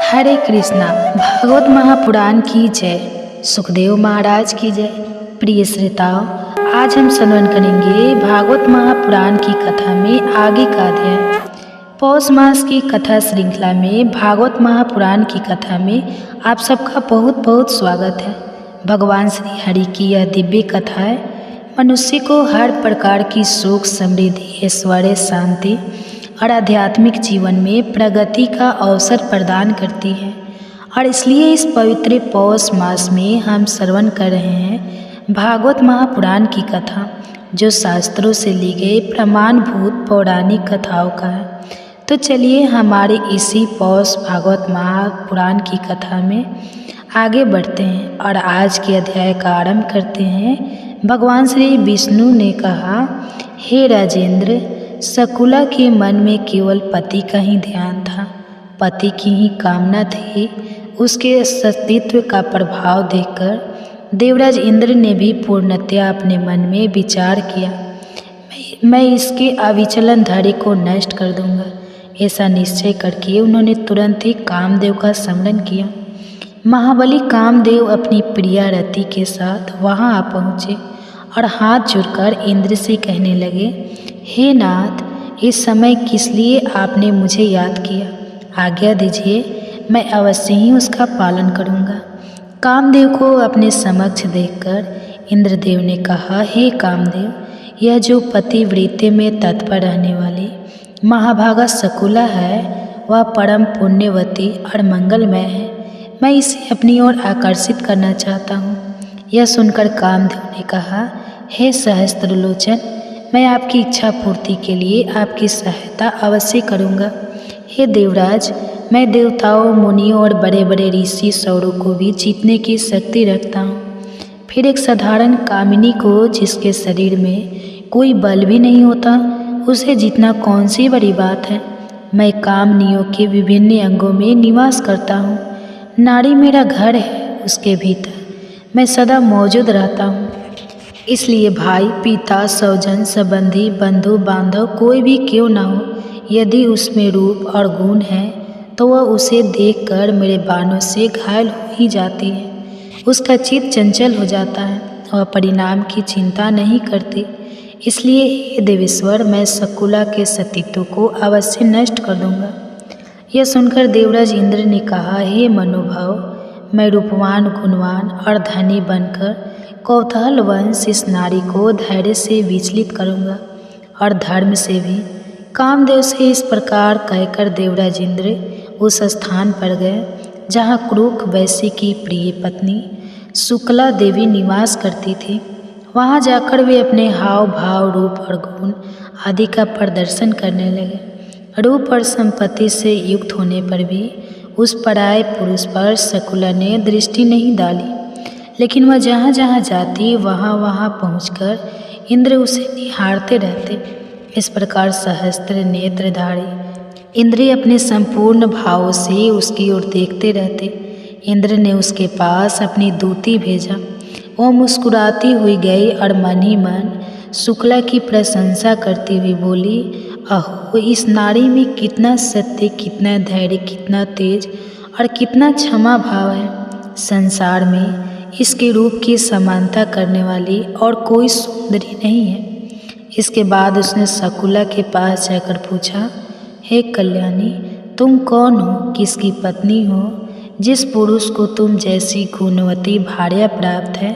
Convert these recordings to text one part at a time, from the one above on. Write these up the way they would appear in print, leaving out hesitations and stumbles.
हरे कृष्णा। भागवत महापुराण की जय। सुखदेव महाराज की जय। प्रिय श्रोताओं, आज हम श्रवण करेंगे भागवत महापुराण की कथा में आगे का अध्याय। पौष मास की कथा श्रृंखला में भागवत महापुराण की कथा में आप सबका बहुत बहुत स्वागत है। भगवान श्री हरि की यह दिव्य कथा है मनुष्य को हर प्रकार की सुख, समृद्धि, ऐश्वर्य, शांति और आध्यात्मिक जीवन में प्रगति का अवसर प्रदान करती है। और इसलिए इस पवित्र पौष मास में हम श्रवण कर रहे हैं भागवत महापुराण की कथा, जो शास्त्रों से ली गई प्रमाणभूत पौराणिक कथाओं का है। तो चलिए हमारे इसी पौष भागवत महापुराण की कथा में आगे बढ़ते हैं और आज के अध्याय का आरंभ करते हैं। भगवान श्री विष्णु ने कहा, हे राजेंद्र, शकुला के मन में केवल पति का ही ध्यान था, पति की ही कामना थी। उसके अस्तित्व का प्रभाव देखकर देवराज इंद्र ने भी पूर्णतया अपने मन में विचार किया, मैं इसके अविचलन धैर्य को नष्ट कर दूंगा। ऐसा निश्चय करके उन्होंने तुरंत ही कामदेव का स्मरण किया। महाबली कामदेव अपनी प्रिया रति के साथ वहां आ पहुँचे और हाथ जोड़कर इंद्र से कहने लगे, हे नाथ, इस समय किस लिए आपने मुझे याद किया? आज्ञा दीजिए, मैं अवश्य ही उसका पालन करूँगा। कामदेव को अपने समक्ष देखकर इंद्रदेव ने कहा, हे कामदेव, यह जो पतिव्रते में तत्पर रहने वाली महाभागा शकुला है, वह परम पुण्यवती और मंगलमय है। मैं इसे अपनी ओर आकर्षित करना चाहता हूँ। यह सुनकर कामदेव ने कहा, हे सहस्त्रलोचन, मैं आपकी इच्छा पूर्ति के लिए आपकी सहायता अवश्य करूँगा। हे देवराज, मैं देवताओं, मुनियों और बड़े बड़े ऋषि सौरों को भी जीतने की शक्ति रखता हूँ। फिर एक साधारण कामिनी को, जिसके शरीर में कोई बल भी नहीं होता, उसे जीतना कौन सी बड़ी बात है। मैं कामनियों के विभिन्न अंगों में निवास करता हूँ। नारी मेरा घर है, उसके भीतर मैं सदा मौजूद रहता हूँ। इसलिए भाई, पिता, स्वजन, संबंधी, बंधु बांधव कोई भी क्यों ना हो, यदि उसमें रूप और गुण है तो वह उसे देखकर मेरे बाणों से घायल हो ही जाती है। उसका चित्त चंचल हो जाता है और परिणाम की चिंता नहीं करती। इसलिए हे देवेश्वर, मैं शकुला के सतीत्व को अवश्य नष्ट कर दूंगा। यह सुनकर देवराज इंद्र ने कहा, हे मनोभाव, मैं रूपवान, गुणवान और धनी बनकर कौतूहल वंश इस नारी को धैर्य से विचलित करूँगा और धर्म से भी। कामदेव से इस प्रकार कहकर देवराज इंद्र उस स्थान पर गए जहाँ क्रूक वैश्य की प्रिय पत्नी शुक्ला देवी निवास करती थी। वहाँ जाकर वे अपने हाव भाव, रूप और गुण आदि का प्रदर्शन करने लगे। रूप और संपत्ति से युक्त होने पर भी उस पराये पुरुष पर शकुला ने दृष्टि नहीं डाली, लेकिन वह जहाँ जहाँ जाती वहाँ वहाँ पहुँचकर इंद्र उसे निहारते रहते। इस प्रकार सहस्त्र नेत्रधारी इंद्र अपने संपूर्ण भावों से उसकी ओर देखते रहते। इंद्र ने उसके पास अपनी दूती भेजा। वह मुस्कुराती हुई गई और मन ही मन शुक्ला की प्रशंसा करती हुई बोली, अहो, इस नारी में कितना सत्य, कितना धैर्य, कितना तेज और कितना क्षमा भाव है। संसार में इसके रूप की समानता करने वाली और कोई सुंदरी नहीं है। इसके बाद उसने शकुला के पास जाकर पूछा, हे कल्याणी, तुम कौन हो, किसकी पत्नी हो? जिस पुरुष को तुम जैसी गुणवती भार्या प्राप्त है,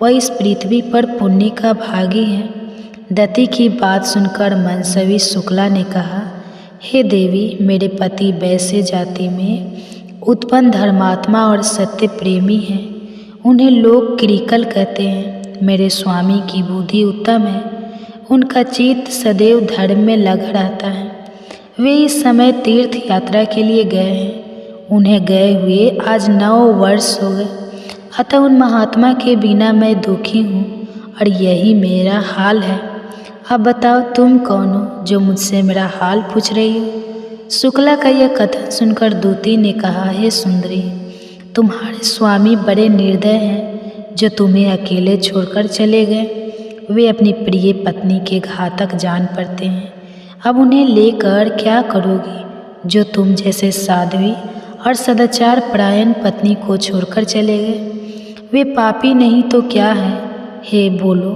वह इस पृथ्वी पर पुण्य का भागी है। दति की बात सुनकर मनसवी शुक्ला ने कहा, हे देवी, मेरे पति वैश्य जाति में उत्पन्न धर्मात्मा और सत्य प्रेमी हैं। उन्हें लोग कृकल कहते हैं। मेरे स्वामी की बुद्धि उत्तम है, उनका चित्त सदैव धर्म में लगा रहता है। वे इस समय तीर्थ यात्रा के लिए गए हैं। उन्हें गए हुए आज 9 वर्ष हो गए। अतः उन महात्मा के बिना मैं दुखी हूँ और यही मेरा हाल है। अब बताओ, तुम कौन हो जो मुझसे मेरा हाल पूछ रही हो? शुक्ला का यह कथन सुनकर दूती ने कहा, हे सुंदरी, तुम्हारे स्वामी बड़े निर्दय हैं जो तुम्हें अकेले छोड़कर चले गए। वे अपनी प्रिय पत्नी के घातक जान पड़ते हैं। अब उन्हें लेकर क्या करोगी? जो तुम जैसे साध्वी और सदाचार परायण पत्नी को छोड़कर चले गए। वे पापी नहीं तो क्या है? हे बोलो,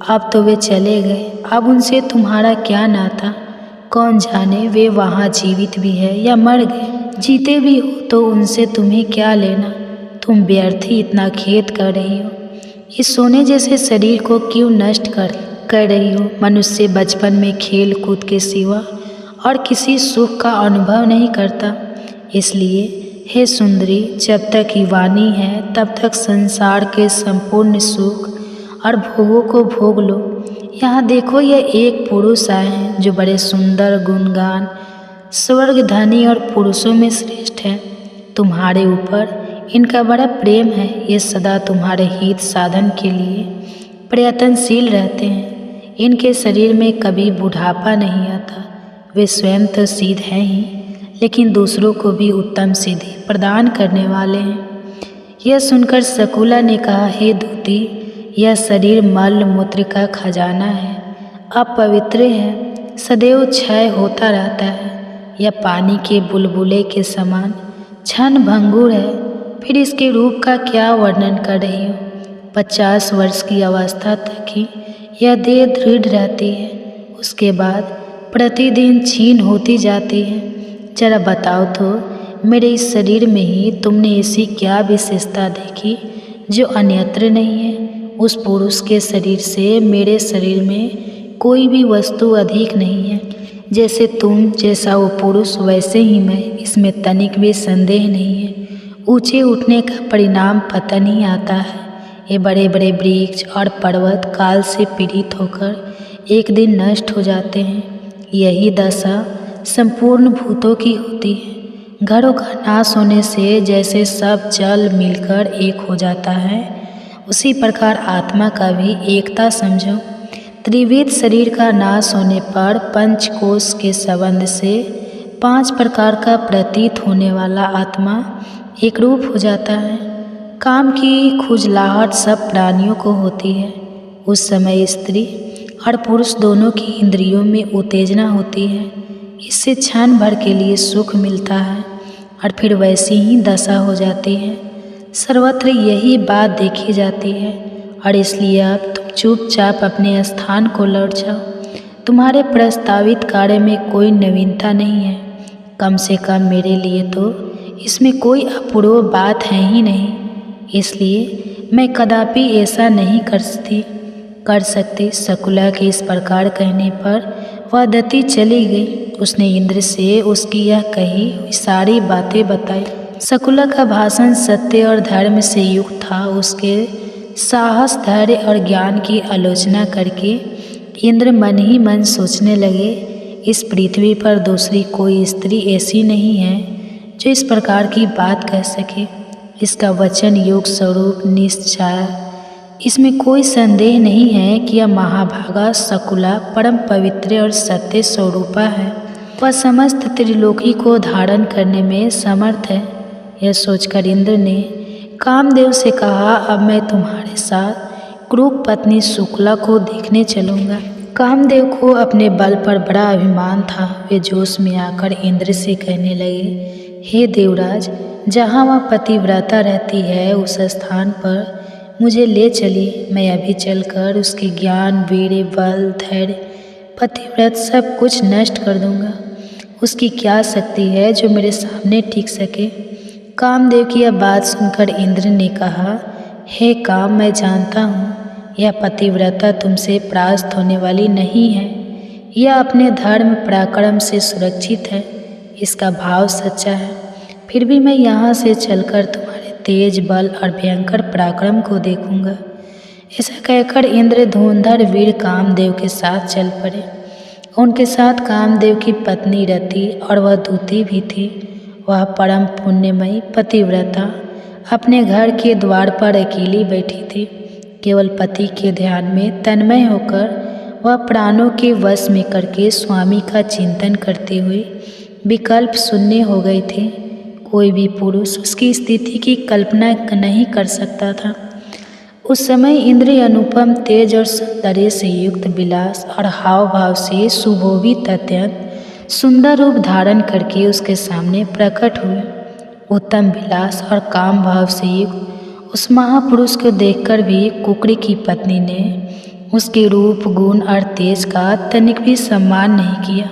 अब तो वे चले गए, अब उनसे तुम्हारा क्या नाता? कौन जाने वे वहाँ जीवित भी है या मर गए। जीते भी हो तो उनसे तुम्हें क्या लेना? तुम व्यर्थ ही इतना खेद कर रही हो। इस सोने जैसे शरीर को क्यों नष्ट कर रही हो? मनुष्य बचपन में खेल कूद के सिवा और किसी सुख का अनुभव नहीं करता। इसलिए हे सुंदरी, जब तक युवानी है तब तक संसार के संपूर्ण सुख और भोगों को भोग लो। यहाँ देखो, यह एक पुरुष आए हैं जो बड़े सुंदर, गुणगान, स्वर्ग धनी और पुरुषों में श्रेष्ठ है। तुम्हारे ऊपर इनका बड़ा प्रेम है। ये सदा तुम्हारे हित साधन के लिए प्रयत्नशील रहते हैं। इनके शरीर में कभी बुढ़ापा नहीं आता। वे स्वयं तो सिद्ध हैं ही, लेकिन दूसरों को भी उत्तम सिद्धि प्रदान करने वाले हैं। यह सुनकर शकुला ने कहा, हे दूती, यह शरीर मल मूत्र का खजाना है, अपवित्र है, सदैव क्षय होता रहता है। यह पानी के बुलबुले के समान क्षण भंगुर है। फिर इसके रूप का क्या वर्णन कर रही हो? 50 वर्ष की अवस्था तक ही यह देह दृढ़ रहती है, उसके बाद प्रतिदिन क्षीण होती जाती है। जरा बताओ तो, मेरे इस शरीर में ही तुमने ऐसी क्या विशेषता देखी जो अन्यत्र नहीं है? उस पुरुष के शरीर से मेरे शरीर में कोई भी वस्तु अधिक नहीं है। जैसे तुम, जैसा वो पुरुष, वैसे ही मैं, इसमें तनिक भी संदेह नहीं है। ऊंचे उठने का परिणाम पतन ही आता है। ये बड़े बड़े वृक्ष और पर्वत काल से पीड़ित होकर एक दिन नष्ट हो जाते हैं। यही दशा संपूर्ण भूतों की होती है। घरों का नाश होने से जैसे सब जल मिलकर एक हो जाता है, उसी प्रकार आत्मा का भी एकता समझो। त्रिविध शरीर का नाश होने पर पंचकोश के संबंध से 5 प्रकार का प्रतीत होने वाला आत्मा एक रूप हो जाता है। काम की खुजलाहट सब प्राणियों को होती है। उस समय स्त्री और पुरुष दोनों की इंद्रियों में उत्तेजना होती है। इससे क्षण भर के लिए सुख मिलता है और फिर वैसी ही दशा हो जाती है। सर्वत्र यही बात देखी जाती है और इसलिए अब तुम चुपचाप अपने स्थान को लौट जाओ। तुम्हारे प्रस्तावित कार्य में कोई नवीनता नहीं है। कम से कम मेरे लिए तो इसमें कोई अपूर्व बात है ही नहीं। इसलिए मैं कदापि ऐसा नहीं कर सकती। शकुला के इस प्रकार कहने पर वह दती चली गई। उसने इंद्र से उसकी यह कही हुई सारी बातें बताई। शकुला का भाषण सत्य और धर्म से युक्त था। उसके साहस, धैर्य और ज्ञान की आलोचना करके इंद्र मन ही मन सोचने लगे, इस पृथ्वी पर दूसरी कोई स्त्री ऐसी नहीं है जो इस प्रकार की बात कह सके। इसका वचन योग स्वरूप निश्चय, इसमें कोई संदेह नहीं है कि यह महाभागा शकुला परम पवित्र और सत्य स्वरूपा है। वह समस्त त्रिलोकी को धारण करने में समर्थ है। यह सोचकर इंद्र ने कामदेव से कहा, अब मैं तुम्हारे साथ क्रूप पत्नी शुक्ला को देखने चलूँगा। कामदेव को अपने बल पर बड़ा अभिमान था। वे जोश में आकर इंद्र से कहने लगे, हे देवराज, जहाँ वह पतिव्रता रहती है उस स्थान पर मुझे ले चलिए। मैं अभी चलकर उसके ज्ञान, वीर्य, बल, धैर्य, पतिव्रत सब कुछ नष्ट कर दूंगा। उसकी क्या शक्ति है जो मेरे सामने टिक सके? कामदेव की यह बात सुनकर इंद्र ने कहा, हे काम, मैं जानता हूँ यह पतिव्रता तुमसे परास्त होने वाली नहीं है। यह अपने धर्म पराक्रम से सुरक्षित है। इसका भाव सच्चा है। फिर भी मैं यहाँ से चलकर तुम्हारे तेज, बल और भयंकर पराक्रम को देखूंगा। ऐसा कहकर इंद्र धुंधर वीर कामदेव के साथ चल पड़े। उनके साथ कामदेव की पत्नी रति और वह दूती भी थी। वह परम पुण्यमयी पतिव्रता अपने घर के द्वार पर अकेली बैठी थी। केवल पति के ध्यान में तन्मय होकर वह प्राणों के वश में करके स्वामी का चिंतन करते हुए विकल्प शून्य हो गए थे। कोई भी पुरुष उसकी स्थिति की कल्पना नहीं कर सकता था। उस समय इंद्र अनुपम तेज और सौंदर्य से युक्त विलास और हाव भाव से सुशोभित अत्यंत सुंदर रूप धारण करके उसके सामने प्रकट हुए। उत्तम विलास और काम भाव से युक्त उस महापुरुष को देखकर भी कुकड़ी की पत्नी ने उसके रूप, गुण और तेज का तनिक भी सम्मान नहीं किया।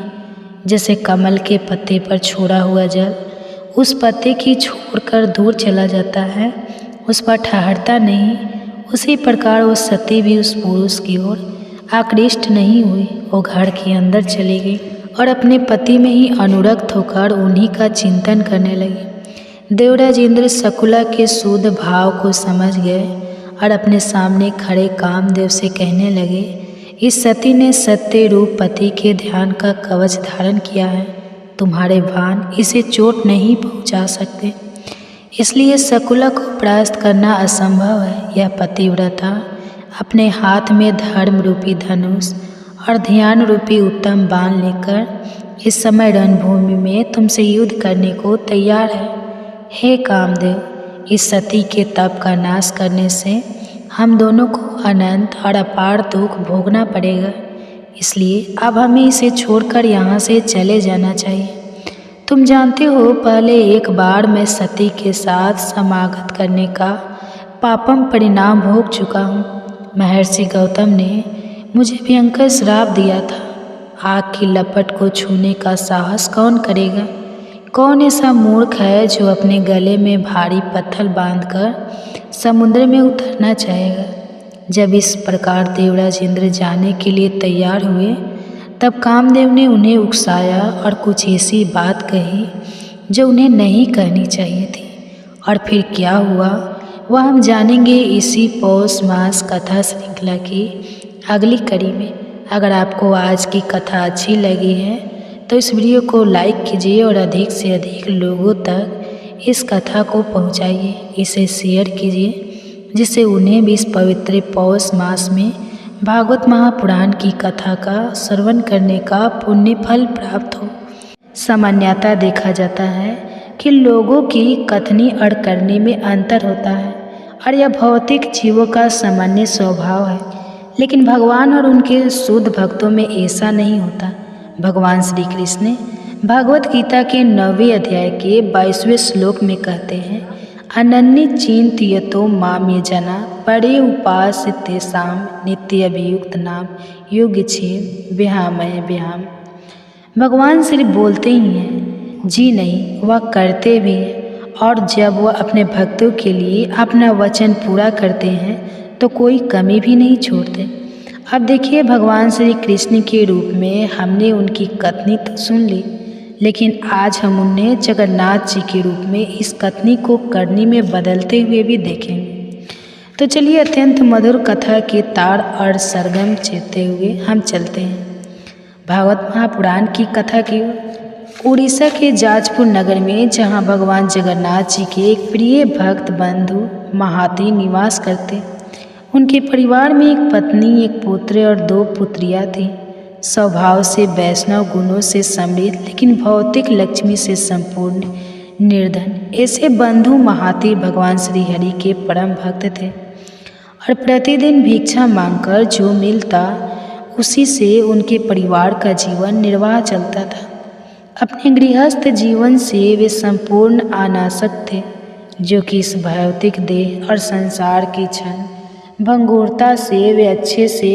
जैसे कमल के पत्ते पर छोड़ा हुआ जल उस पत्ते की छोड़कर दूर चला जाता है, उस पर ठहरता नहीं, उसी प्रकार वो सती भी उस पुरुष की ओर आकृष्ट नहीं हुई। वो घर के अंदर चली गई और अपने पति में ही अनुरक्त होकर उन्हीं का चिंतन करने लगी। देवराज इंद्र शकुला के शुद्ध भाव को समझ गए और अपने सामने खड़े कामदेव से कहने लगे, इस सती ने सत्य रूप पति के ध्यान का कवच धारण किया है। तुम्हारे बाण इसे चोट नहीं पहुंचा सकते, इसलिए शकुला को परास्त करना असंभव है। यह पतिव्रता अपने हाथ में धर्म रूपी धनुष और ध्यान रूपी उत्तम बाण लेकर इस समय रणभूमि में तुमसे युद्ध करने को तैयार है। हे कामदेव, इस सती के तप का नाश करने से हम दोनों को अनंत और अपार दुख भोगना पड़ेगा, इसलिए अब हमें इसे छोड़कर यहाँ से चले जाना चाहिए। तुम जानते हो, पहले एक बार मैं सती के साथ समागत करने का पापम परिणाम भोग चुका हूँ। महर्षि गौतम ने मुझे भयंकर श्राप दिया था। आग की लपट को छूने का साहस कौन करेगा? कौन ऐसा मूर्ख है जो अपने गले में भारी पत्थर बांधकर समुद्र में उतरना चाहेगा? जब इस प्रकार देवराज इंद्र जाने के लिए तैयार हुए, तब कामदेव ने उन्हें उकसाया और कुछ ऐसी बात कही जो उन्हें नहीं कहनी चाहिए थी। और फिर क्या हुआ वह हम जानेंगे इसी पौष मास कथा श्रृंखला की अगली कड़ी में। अगर आपको आज की कथा अच्छी लगी है तो इस वीडियो को लाइक कीजिए और अधिक से अधिक लोगों तक इस कथा को पहुंचाइए, इसे शेयर कीजिए, जिससे उन्हें भी इस पवित्र पौष मास में भागवत महापुराण की कथा का श्रवण करने का पुण्य फल प्राप्त हो। सामान्यतः देखा जाता है कि लोगों की कथनी और करनी में अंतर होता है और यह भौतिक जीवों का सामान्य स्वभाव है, लेकिन भगवान और उनके शुद्ध भक्तों में ऐसा नहीं होता। भगवान श्री कृष्ण भागवत गीता के 9वें अध्याय के 22वें श्लोक में कहते हैं, अनन्य चिंतयतो माम ये जना परे उपास तेषाम नित्य अभियुक्त नाम योग्य छेद विहामय विहाम। भगवान सिर्फ बोलते ही हैं, जी नहीं, वह करते भी हैं। और जब वह अपने भक्तों के लिए अपना वचन पूरा करते हैं तो कोई कमी भी नहीं छोड़ते। अब देखिए, भगवान श्री कृष्ण के रूप में हमने उनकी कथनी तो सुन ली, लेकिन आज हम उन्हें जगन्नाथ जी के रूप में इस कथनी को करनी में बदलते हुए भी देखेंगे। तो चलिए, अत्यंत मधुर कथा के तार और सरगम चेते हुए हम चलते हैं भागवत महापुराण की कथा की ओर। उड़ीसा के जाजपुर नगर में, जहाँ भगवान जगन्नाथ जी के एक प्रिय भक्त बंधु महाती निवास करते, उनके परिवार में एक पत्नी, एक पुत्र और 2 पुत्रियाँ थीं। स्वभाव से वैष्णव गुणों से समृद्ध, लेकिन भौतिक लक्ष्मी से संपूर्ण निर्धन ऐसे बंधु महाती भगवान श्री हरि के परम भक्त थे और प्रतिदिन भिक्षा मांगकर जो मिलता उसी से उनके परिवार का जीवन निर्वाह चलता था। अपने गृहस्थ जीवन से वे संपूर्ण अनासक्त थे, जो कि इस भौतिक देह और संसार की क्षण भंगुरता से वे अच्छे से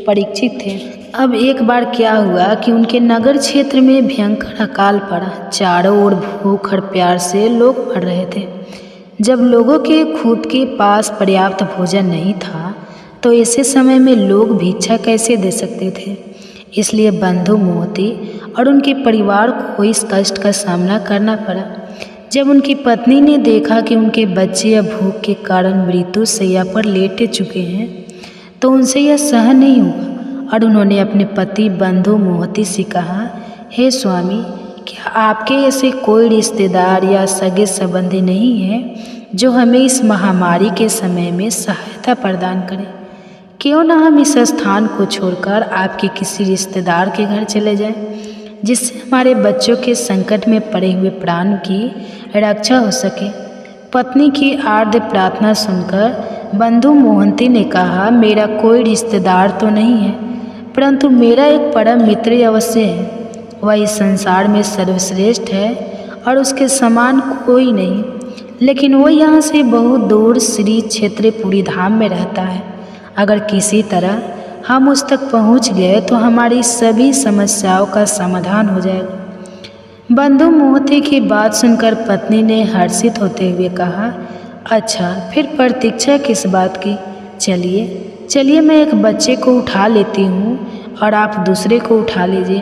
परिचित थे। अब एक बार क्या हुआ कि उनके नगर क्षेत्र में भयंकर अकाल पड़ा। चारों ओर भूख और प्यास से लोग मर रहे थे। जब लोगों के खुद के पास पर्याप्त भोजन नहीं था तो ऐसे समय में लोग भिक्षा कैसे दे सकते थे। इसलिए बंधु मोहती और उनके परिवार को इस कष्ट का सामना करना पड़ा। जब उनकी पत्नी ने देखा कि उनके बच्चे या भूख के कारण मृत्यु शैया पर लेटे चुके हैं तो उनसे यह सहन नहीं हुआ और उन्होंने अपने पति बंधु मोहती से कहा, हे स्वामी, क्या आपके ऐसे कोई रिश्तेदार या सगे संबंधी नहीं है जो हमें इस महामारी के समय में सहायता प्रदान करें? क्यों ना हम इस स्थान को छोड़कर आपके किसी रिश्तेदार के घर चले जाएं, जिससे हमारे बच्चों के संकट में पड़े हुए प्राण की रक्षा हो सके। पत्नी की आर्द्र प्रार्थना सुनकर बंधु मोहंती ने कहा, मेरा कोई रिश्तेदार तो नहीं है, परंतु मेरा एक परम मित्र अवश्य है। वह इस संसार में सर्वश्रेष्ठ है और उसके समान कोई नहीं, लेकिन वो यहाँ से बहुत दूर श्री क्षेत्रपुरी धाम में रहता है। अगर किसी तरह हम उस तक पहुँच गए तो हमारी सभी समस्याओं का समाधान हो जाएगा। बंधु मोहती की बात सुनकर पत्नी ने हर्षित होते हुए कहा, अच्छा, फिर प्रतीक्षा किस बात की? चलिए मैं एक बच्चे को उठा लेती हूँ और आप दूसरे को उठा लीजिए,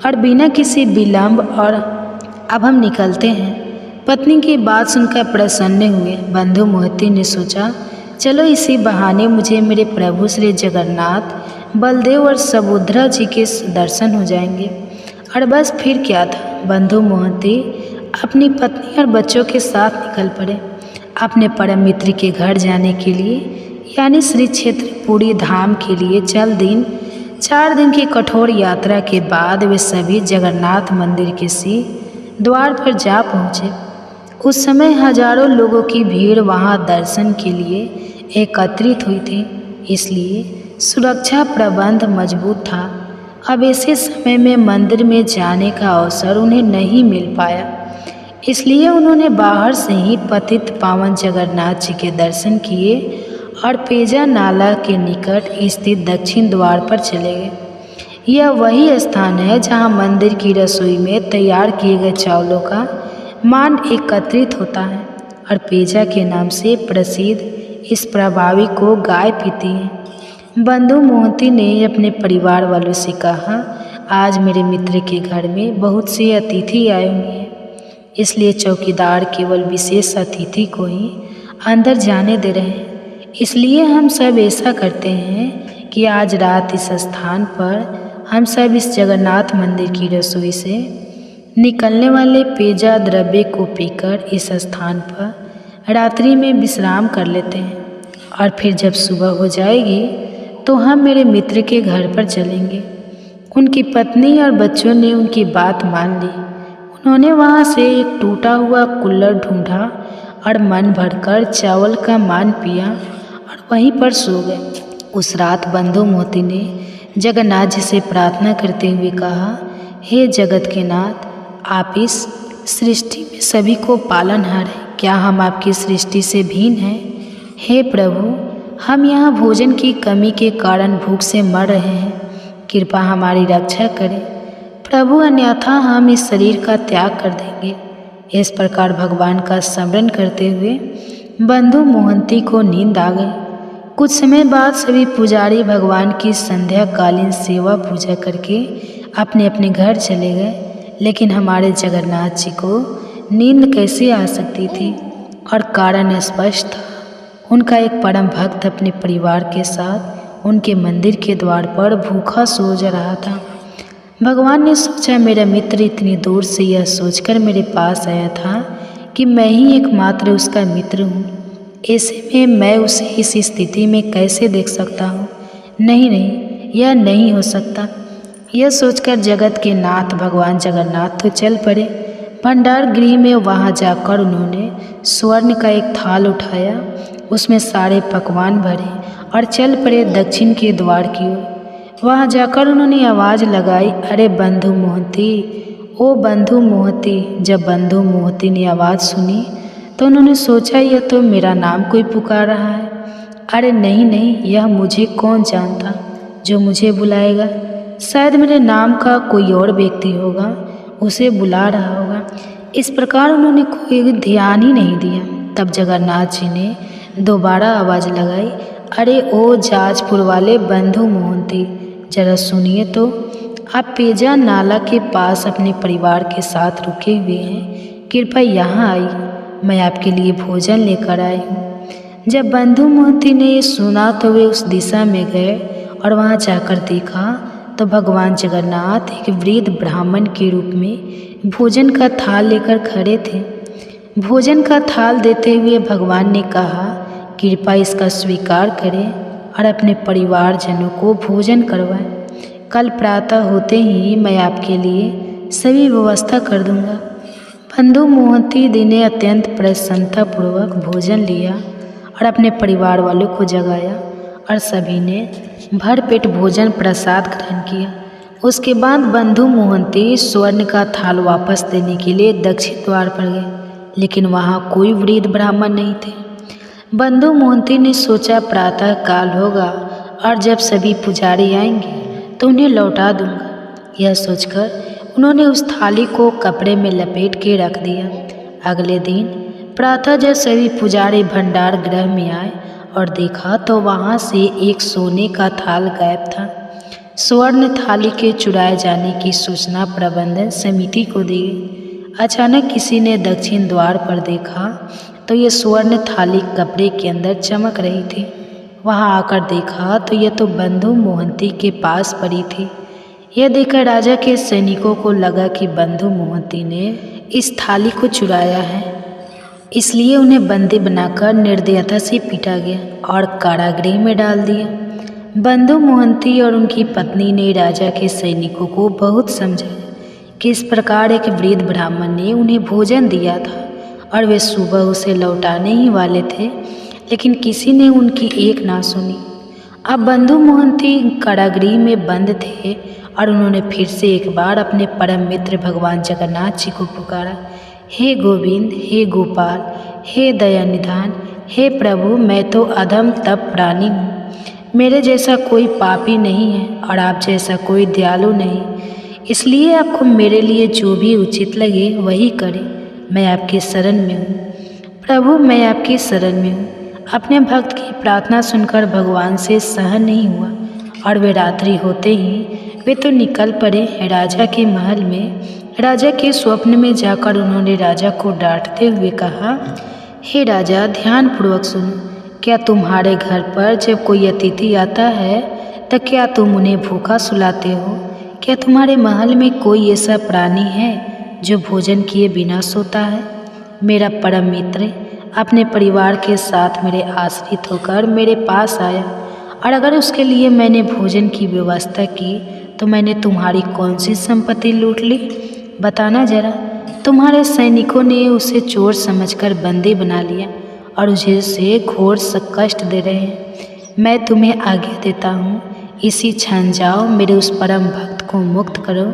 और बिना किसी विलंब और अब हम निकलते हैं। पत्नी की बात सुनकर प्रसन्न हुए बंधु मोहती ने सोचा, चलो इसी बहाने मुझे मेरे प्रभु श्री जगन्नाथ, बलदेव और सुभद्रा जी के दर्शन हो जाएंगे। और बस फिर क्या था, बंधु मोहती अपनी पत्नी और बच्चों के साथ निकल पड़े अपने परम मित्र के घर जाने के लिए, यानी श्री क्षेत्रपुरी धाम के लिए। 4 दिन की कठोर यात्रा के बाद वे सभी जगन्नाथ मंदिर के द्वार पर जा पहुँचे। उस समय हजारों लोगों की भीड़ वहां दर्शन के लिए एकत्रित हुई थी, इसलिए सुरक्षा प्रबंध मजबूत था। अब ऐसे समय में मंदिर में जाने का अवसर उन्हें नहीं मिल पाया, इसलिए उन्होंने बाहर से ही पतित पावन जगन्नाथ जी के दर्शन किए और पेजा नाला के निकट स्थित दक्षिण द्वार पर चले गए। यह वही स्थान है जहां मंदिर की रसोई में तैयार किए गए चावलों का मान एकत्रित होता है और पेजा के नाम से प्रसिद्ध इस प्रभावी को गाय पीती है। बंधु मोहती ने अपने परिवार वालों से कहा, आज मेरे मित्र के घर में बहुत से अतिथि आए हुए हैं, इसलिए चौकीदार केवल विशेष अतिथि को ही अंदर जाने दे रहे हैं। इसलिए हम सब ऐसा करते हैं कि आज रात इस स्थान पर हम सब इस जगन्नाथ मंदिर की रसोई से निकलने वाले पेजा द्रव्य को पीकर इस स्थान पर रात्रि में विश्राम कर लेते हैं, और फिर जब सुबह हो जाएगी तो हम मेरे मित्र के घर पर चलेंगे। उनकी पत्नी और बच्चों ने उनकी बात मान ली। उन्होंने वहाँ से एक टूटा हुआ कुल्हड़ ढूंढा और मन भरकर चावल का मान पिया और वहीं पर सो गए। उस रात बंधु मोती ने जगन्नाथ जी से प्रार्थना करते हुए कहा, हे जगत के नाथ, आप इस सृष्टि में सभी को पालनहार हैं, क्या हम आपकी सृष्टि से भिन्न हैं? हे प्रभु, हम यहाँ भोजन की कमी के कारण भूख से मर रहे हैं, कृपा हमारी रक्षा करें प्रभु, अन्यथा हम इस शरीर का त्याग कर देंगे। इस प्रकार भगवान का स्मरण करते हुए बंधु मोहंती को नींद आ गई। कुछ समय बाद सभी पुजारी भगवान की संध्याकालीन सेवा पूजा करके अपने अपने घर चले गए, लेकिन हमारे जगन्नाथ जी को नींद कैसे आ सकती थी? और कारण स्पष्ट था। उनका एक परम भक्त अपने परिवार के साथ उनके मंदिर के द्वार पर भूखा सो जा रहा था। भगवान ने सोचा, मेरा मित्र इतनी दूर से यह सोचकर मेरे पास आया था कि मैं ही एकमात्र उसका मित्र हूँ, ऐसे में मैं उसे इस स्थिति में कैसे देख सकता हूँ? नहीं, यह नहीं हो सकता। यह सोचकर जगत के नाथ भगवान जगन्नाथ तो चल पड़े भंडार गृह में। वहाँ जाकर उन्होंने स्वर्ण का एक थाल उठाया, उसमें सारे पकवान भरे और चल पड़े दक्षिण के द्वार की ओर। वहाँ जाकर उन्होंने आवाज़ लगाई, अरे बंधु मोहती, ओ बंधु मोहती। जब बंधु मोहती ने आवाज़ सुनी तो उन्होंने सोचा, यह तो मेरा नाम कोई पुकार रहा है। अरे नहीं, यह मुझे कौन जानता जो मुझे बुलाएगा? शायद मेरे नाम का कोई और व्यक्ति होगा, उसे बुला रहा होगा। इस प्रकार उन्होंने कोई ध्यान ही नहीं दिया। तब जगन्नाथ जी ने दोबारा आवाज़ लगाई, अरे ओ जाजपुर वाले बंधु मोहंती, जरा सुनिए तो, आप पेजा नाला के पास अपने परिवार के साथ रुके हुए हैं, कृपया यहाँ आइए, मैं आपके लिए भोजन लेकर आई हूँ। जब बंधु मोहंती ने ये सुना तो वे उस दिशा में गए और वहाँ जाकर देखा तो भगवान जगन्नाथ एक वृद्ध ब्राह्मण के रूप में भोजन का थाल लेकर खड़े थे। भोजन का थाल देते हुए भगवान ने कहा, कृपया इसका स्वीकार करें और अपने परिवारजनों को भोजन करवाएं। कल प्रातः होते ही मैं आपके लिए सभी व्यवस्था कर दूंगा। बंधु मोहंती जी ने अत्यंत प्रसन्नतापूर्वक भोजन लिया और अपने परिवार वालों को जगाया और सभी ने भरपेट भोजन प्रसाद ग्रहण किया। उसके बाद बंधु मोहंती स्वर्ण का थाल वापस देने के लिए दक्षिण द्वार पर गए, लेकिन वहाँ कोई वृद्ध ब्राह्मण नहीं थे। बंधु मोहंती ने सोचा प्रातः काल होगा और जब सभी पुजारी आएंगे तो उन्हें लौटा दूंगा। यह सोचकर उन्होंने उस थाली को कपड़े में लपेट के रख दिया। अगले दिन प्रातः जब सभी पुजारी भंडार गृह में आए और देखा तो वहाँ से एक सोने का थाल गायब था। स्वर्ण थाली के चुराए जाने की सूचना प्रबंधन समिति को दी गई। अचानक किसी ने दक्षिण द्वार पर देखा तो ये स्वर्ण थाली कपड़े के अंदर चमक रही थी। वहां आकर देखा तो यह तो बंधु मोहंती के पास पड़ी थी। यह देखकर राजा के सैनिकों को लगा कि बंधु मोहंती ने इस थाली को चुराया है, इसलिए उन्हें बंदी बनाकर निर्दयता से पीटा गया और कारागृह में डाल दिया। बंधु मोहंती और उनकी पत्नी ने राजा के सैनिकों को बहुत समझाया कि इस प्रकार एक वृद्ध ब्राह्मण ने उन्हें भोजन दिया था और वे सुबह उसे लौटाने ही वाले थे, लेकिन किसी ने उनकी एक ना सुनी। अब बंधु मोहंती कारागृह में बंद थे और उन्होंने फिर से एक बार अपने परम मित्र भगवान जगन्नाथ जी को पुकारा, हे गोविंद, हे गोपाल, हे दयानिधान, हे प्रभु, मैं तो अधम तप प्राणी हूँ। मेरे जैसा कोई पापी नहीं है और आप जैसा कोई दयालु नहीं, इसलिए आपको मेरे लिए जो भी उचित लगे वही करें। मैं आपकी शरण में हूँ प्रभु, मैं आपकी शरण में हूँ। अपने भक्त की प्रार्थना सुनकर भगवान से सहन नहीं हुआ और वे रात्रि होते ही वे तो निकल पड़े राजा के महल में। राजा के स्वप्न में जाकर उन्होंने राजा को डांटते हुए कहा, हे राजा, ध्यानपूर्वक सुनो। क्या तुम्हारे घर पर जब कोई अतिथि आता है तो क्या तुम उन्हें भूखा सुलाते हो? क्या तुम्हारे महल में कोई ऐसा प्राणी है जो भोजन किए बिना सोता है? मेरा परम मित्र अपने परिवार के साथ मेरे आश्रित होकर मेरे पास आया और अगर उसके लिए मैंने भोजन की व्यवस्था की तो मैंने तुम्हारी कौन सी संपत्ति लूट ली? बताना जरा। तुम्हारे सैनिकों ने उसे चोर समझकर बंदी बना लिया और उसे घोर कष्ट दे रहे हैं। मैं तुम्हें आज्ञा देता हूँ, इसी क्षण जाओ, मेरे उस परम भक्त को मुक्त करो,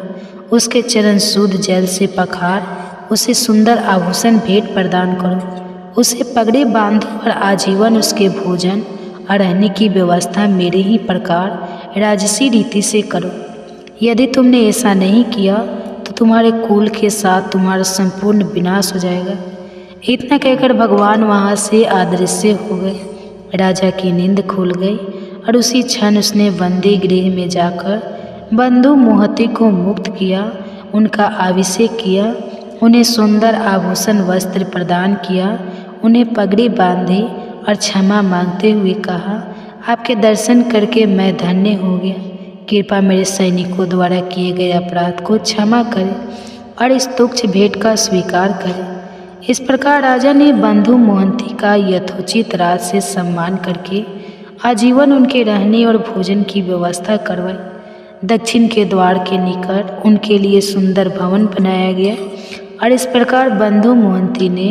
उसके चरण शुद्ध जल से पखार, उसे सुंदर आभूषण भेंट प्रदान करो, उसे पगड़ी बांधो और आजीवन उसके भोजन और रहने की व्यवस्था मेरे ही प्रकार राजसी रीति से करो। यदि तुमने ऐसा नहीं किया तो तुम्हारे कुल के साथ तुम्हारा संपूर्ण विनाश हो जाएगा। इतना कहकर भगवान वहाँ से अदृश्य हो गए। राजा की नींद खुल गई और उसी क्षण उसने बंदी गृह में जाकर बंधु मोहंती को मुक्त किया, उनका अभिषेक किया, उन्हें सुंदर आभूषण वस्त्र प्रदान किया, उन्हें पगड़ी बांधी और क्षमा मांगते हुए कहा, आपके दर्शन करके मैं धन्य हो गया। कृपा मेरे सैनिकों द्वारा किए गए अपराध को क्षमा करें और इस तुच्छ भेंट का स्वीकार करें। इस प्रकार राजा ने बंधु मोहंती का यथोचित राज से सम्मान करके आजीवन उनके रहने और भोजन की व्यवस्था करवाई। दक्षिण के द्वार के निकट उनके लिए सुंदर भवन बनाया गया और इस प्रकार बंधु मोहंती ने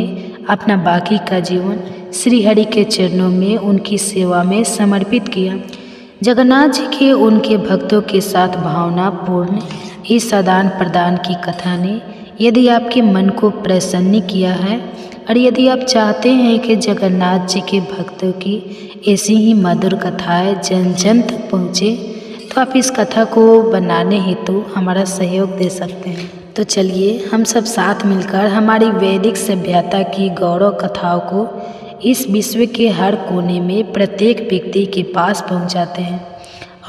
अपना बाकी का जीवन श्री हरि के चरणों में उनकी सेवा में समर्पित किया। जगन्नाथ जी के उनके भक्तों के साथ भावनापूर्ण इस आदान प्रदान की कथा ने यदि आपके मन को प्रसन्न किया है और यदि आप चाहते हैं कि जगन्नाथ जी के भक्तों की ऐसी ही मधुर कथाएं जन जन तक पहुँचे तो आप इस कथा को बनाने हेतु हमारा सहयोग दे सकते हैं। तो चलिए हम सब साथ मिलकर हमारी वैदिक सभ्यता की गौरव कथाओं को इस विश्व के हर कोने में प्रत्येक व्यक्ति के पास पहुंचाते हैं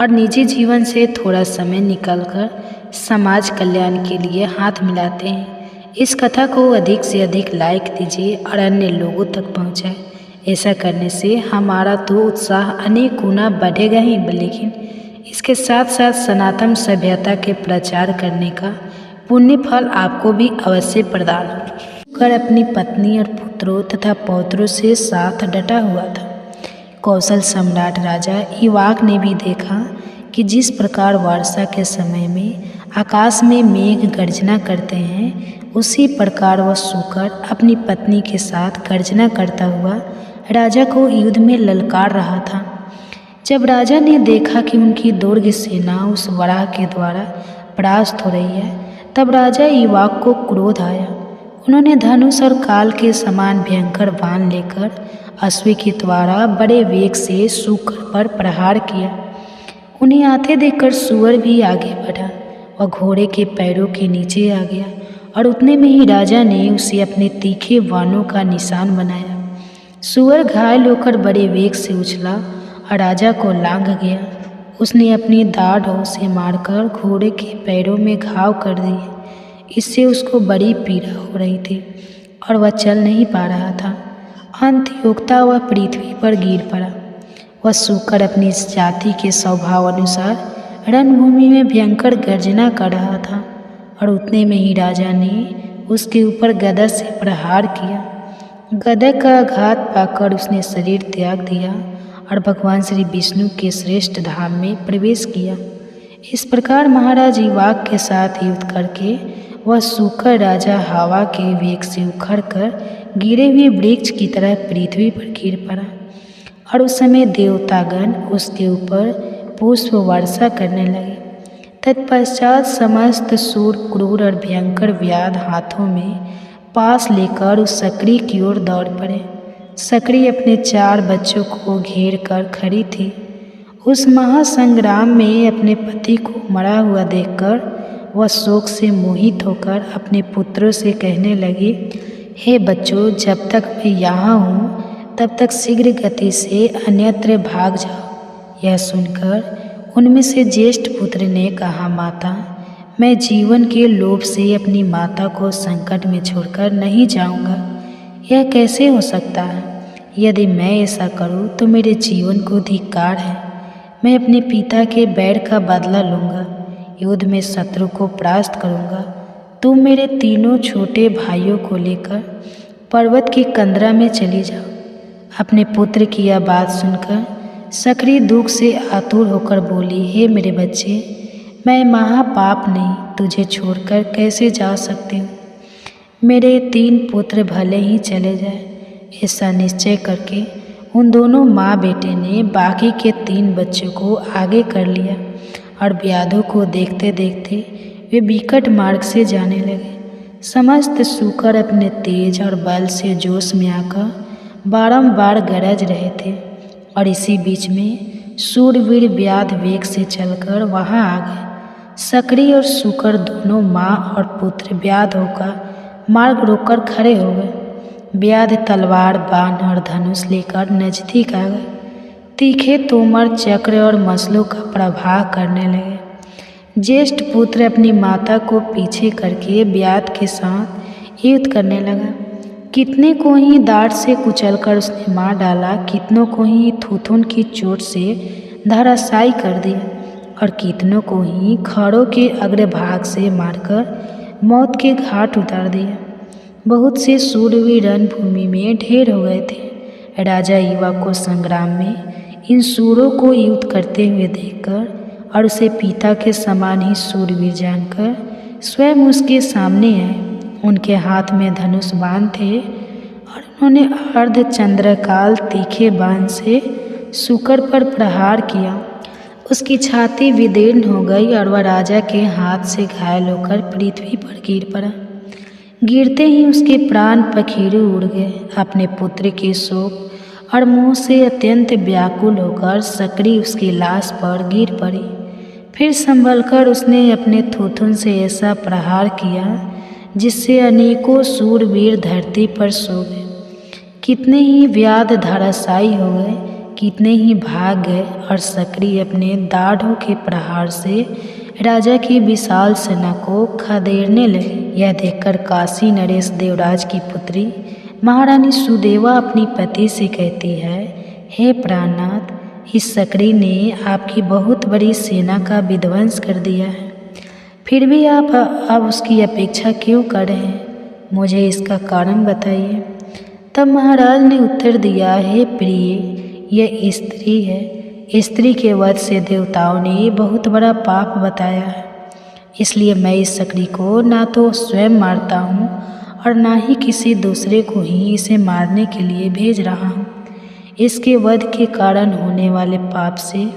और निजी जीवन से थोड़ा समय निकालकर समाज कल्याण के लिए हाथ मिलाते हैं। इस कथा को अधिक से अधिक लाइक दीजिए और अन्य लोगों तक पहुंचाएं। ऐसा करने से हमारा तो उत्साह अनेक गुना बढ़ेगा ही, लेकिन इसके साथ साथ सनातन सभ्यता के प्रचार करने का पुण्य फल आपको भी अवश्य प्रदान कर अपनी पत्नी और पुत्रों तथा पौत्रों से साथ डटा हुआ था। कौशल सम्राट राजा इवाक ने भी देखा कि जिस प्रकार वर्षा के समय में आकाश में मेघ गर्जना करते हैं, उसी प्रकार वह शुकर अपनी पत्नी के साथ गर्जना करता हुआ राजा को युद्ध में ललकार रहा था। जब राजा ने देखा कि उनकी दुर्ग सेना उस वराह के द्वारा परास्त हो रही है। तब राजा इवाक को क्रोध आया। उन्होंने धनुष और काल के समान भयंकर बाण लेकर अश्व के द्वारा बड़े वेग से सूकर पर प्रहार किया। उन्हें आते देखकर सूअर भी आगे बढ़ा। वह घोड़े के पैरों के नीचे आ गया और उतने में ही राजा ने उसे अपने तीखे बाणों का निशान बनाया। सूअर घायल होकर बड़े वेग से उछला और राजा को लांघ गया। उसने अपनी दाढ़ों से मारकर घोड़े के पैरों में घाव कर दिए। इससे उसको बड़ी पीड़ा हो रही थी और वह चल नहीं पा रहा था। अंत योगता वह पृथ्वी पर गिर पड़ा। वह सूकर अपनी जाति के स्वभाव अनुसार रणभूमि में भयंकर गर्जना कर रहा था और उतने में ही राजा ने उसके ऊपर गदा से प्रहार किया। गदा का आघात पाकर उसने शरीर त्याग दिया और भगवान श्री विष्णु के श्रेष्ठ धाम में प्रवेश किया। इस प्रकार महाराज इवाक के साथ युद्ध करके वह सूकर राजा हवा के वेग से उखड़कर गिरे हुए वृक्ष की तरह पृथ्वी पर गिर पड़ा और उस समय देवतागण उसके ऊपर पुष्प वर्षा करने लगे। तत्पश्चात समस्त सूर क्रूर और भयंकर व्याध हाथों में पास लेकर उस सकरी की ओर दौड़ पड़े। सकरी अपने 4 बच्चों को घेर कर खड़ी थी। उस महासंग्राम में अपने पति को मरा हुआ देखकर वह शोक से मोहित होकर अपने पुत्रों से कहने लगी, हे बच्चों, जब तक मैं यहाँ हूँ तब तक शीघ्र गति से अन्यत्र भाग जाओ। यह सुनकर उनमें से ज्येष्ठ पुत्र ने कहा, माता, मैं जीवन के लोभ से अपनी माता को संकट में छोड़कर नहीं जाऊंगा। यह कैसे हो सकता है? यदि मैं ऐसा करूं तो मेरे जीवन को धिक्कार है। मैं अपने पिता के बैर का बदला लूँगा, युद्ध में शत्रु को परास्त करूँगा। तुम मेरे 3 छोटे भाइयों को लेकर पर्वत की कंदरा में चली जाओ। अपने पुत्र की यह बात सुनकर सकरी दुख से आतुर होकर बोली, हे मेरे बच्चे, मैं महापाप नहीं तुझे छोड़कर कैसे जा सकती हूँ। मेरे 3 पुत्र भले ही चले जाए। ऐसा निश्चय करके उन दोनों माँ बेटे ने बाकी के 3 बच्चों को आगे कर लिया और व्याधों को देखते देखते वे विकट मार्ग से जाने लगे। समस्त सूकर अपने तेज और बल से जोश में आकर बारंबार गरज रहे थे और इसी बीच में सूरवीर व्याध वेग से चलकर वहां आ गए। सकरी और सूकर दोनों माँ और पुत्र व्याध होकर मार्ग रोककर खड़े हो गए। व्याध तलवार, बाण और धनुष लेकर नजदीक आ गए। तीखे तोमर, चक्र और मसलों का प्रवाह करने लगे। ज्येष्ठ पुत्र अपनी माता को पीछे करके व्याध के साथ युद्ध करने लगा। कितने को ही दाढ़ से कुचलकर उसने मार डाला, कितनों को ही थूथुन की चोट से धराशायी कर दिया और कितनों को ही खड़ों के अग्रभाग से मारकर मौत के घाट उतार दिया। बहुत से सूरवीर रणभूमि में ढेर हो गए थे। राजा इवाक को संग्राम में इन सूरों को युद्ध करते हुए देखकर और उसे पिता के समान ही सूरवीर जानकर स्वयं उसके सामने आए। उनके हाथ में धनुष बाण थे और उन्होंने अर्धचंद्रकाल तीखे बाण से सूकर पर प्रहार किया। उसकी छाती विदीर्ण हो गई और वह राजा के हाथ से घायल होकर पृथ्वी पर गिर पड़ा। गिरते ही उसके प्राण पखेरु उड़ गए। अपने पुत्र के शोक और मोह से अत्यंत व्याकुल होकर सकरी उसकी लाश पर गिर पड़ी। फिर संभलकर उसने अपने थूथुन से ऐसा प्रहार किया जिससे अनेकों सूरवीर धरती पर सो गए। कितने ही व्याध धराशायी हो गए, कितने ही भाग गए और सकरी अपने दाढ़ों के प्रहार से राजा की विशाल सेना को खदेड़ने लगे। यह देखकर काशी नरेश देवराज की पुत्री महारानी सुदेवा अपनी पति से कहती है, हे प्राणनाथ, इस सकरी ने आपकी बहुत बड़ी सेना का विध्वंस कर दिया है, फिर भी आप अब उसकी अपेक्षा क्यों कर रहे हैं? मुझे इसका कारण बताइए। तब महाराज ने उत्तर दिया, हे प्रिय, यह स्त्री है। स्त्री के वध से देवताओं ने बहुत बड़ा पाप बताया है, इसलिए मैं इस सकरी को ना तो स्वयं मारता हूँ और ना ही किसी दूसरे को ही इसे मारने के लिए भेज रहा हूँ। इसके वध के कारण होने वाले पाप से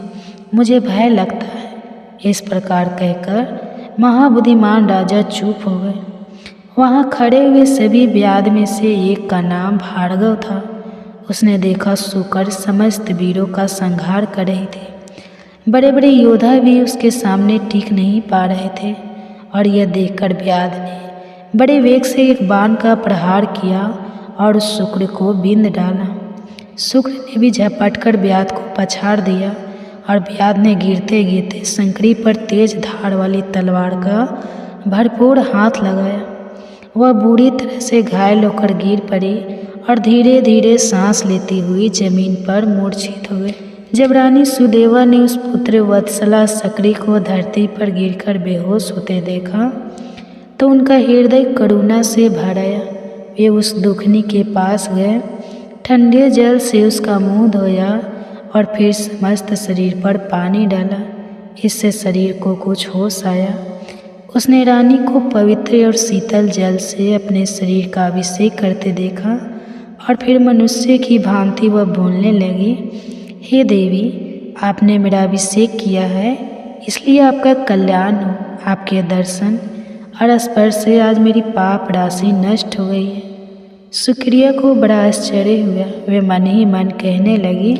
मुझे भय लगता है। इस प्रकार कहकर महाबुद्धिमान राजा चुप हो गए। वहाँ खड़े हुए सभी व्याध में से एक का नाम भार्गव था। उसने देखा शुकर समस्त वीरों का संहार कर रहे थे। बड़े बड़े योद्धा भी उसके सामने टिक नहीं पा रहे थे और यह देखकर व्याध ने बड़े वेग से एक बाण का प्रहार किया और उस शुक्र को बिंद डाला। शुक्र ने भी झपट कर व्याध को पछाड़ दिया और व्याध ने गिरते गिरते शंकरी पर तेज धार वाली तलवार का भरपूर हाथ लगाया। वह बुरी तरह से घायल होकर गिर पड़ी और धीरे धीरे सांस लेती हुई जमीन पर मूर्छित हो गई। जब रानी सुदेवा ने उस पुत्र वत्सला शंकरी को धरती पर गिरकर बेहोश होते देखा तो उनका हृदय करुणा से भर आया। वे उस दुखनी के पास गए, ठंडे जल से उसका मुंह धोया और फिर समस्त शरीर पर पानी डाला। इससे शरीर को कुछ होश आया। उसने रानी को पवित्र और शीतल जल से अपने शरीर का अभिषेक करते देखा और फिर मनुष्य की भांति वह बोलने लगी, हे देवी, आपने मेरा अभिषेक किया है, इसलिए आपका कल्याण हो। आपके दर्शन और स्पर्श से आज मेरी पाप राशि नष्ट हो गई है। सुक्रिया को बड़ा आश्चर्य हुआ। वे मन ही मन कहने लगी,